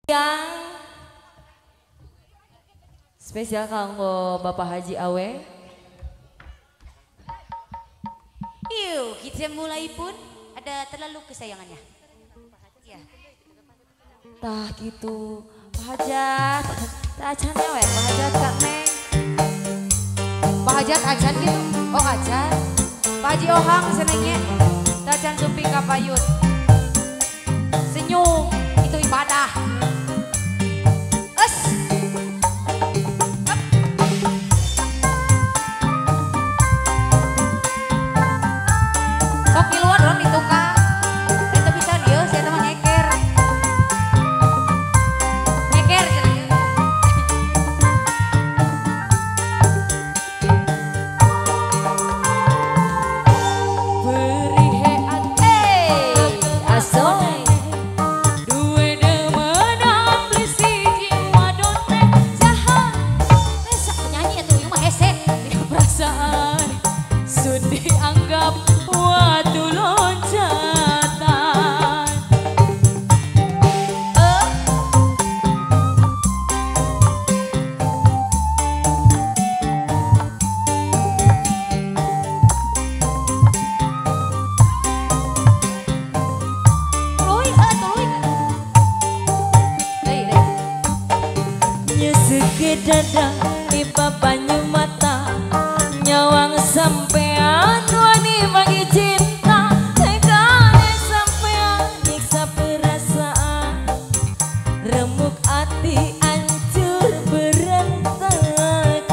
Ya, spesial kanggo Bapak Haji Awe. Yuk, kita mulai pun ada terlalu kesayangannya. Ya. Tah gitu, Pak Hajat, tak acannya we, Pak Hajat Kak Neng. Pak Hajat ajan gitu, oh ajan. Pak Haji Ohang senengnya, tak ajan supi kapayun. Senyum, itu ibadah. Dadang di banyu mata nyawang sampean wani bagi cinta tegane sampean nyiksa perasaan remuk hati hancur berantakan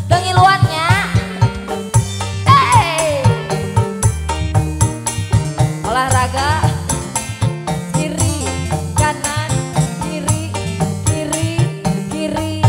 dong iluannya olahraga kiri kanan kiri kiri kiri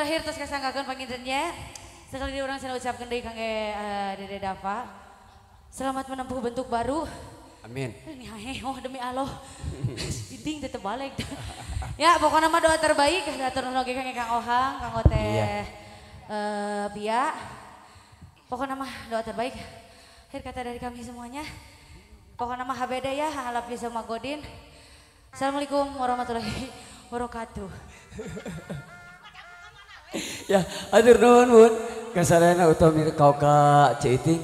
terakhir terus kasanggakeun pangintennya. Sekali orang saya ucapkan deui kangge Dede Dava. Selamat menempuh bentuk baru. Amin. Ini oh demi Allah. Dinding tetep balik. Ya pokoknya mah doa terbaik atur nugi kangge Kang Ohang, Kang Teh Bia. Pokoknya mah doa terbaik. Akhir kata dari kami semuanya. Pokoknya mah HBD ya, halap bisa magodin. Assalamualaikum warahmatullahi wabarakatuh. Ya, atur nuhun mun. Kasarana utami kau ka Citing.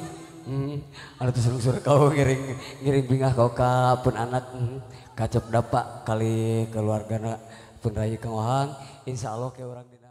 Anu teh surung kau ngiring bingah kau ka pun anak kacep dapak kali keluargana pun rayu Kang Ohang. Insyaallah ke urang dina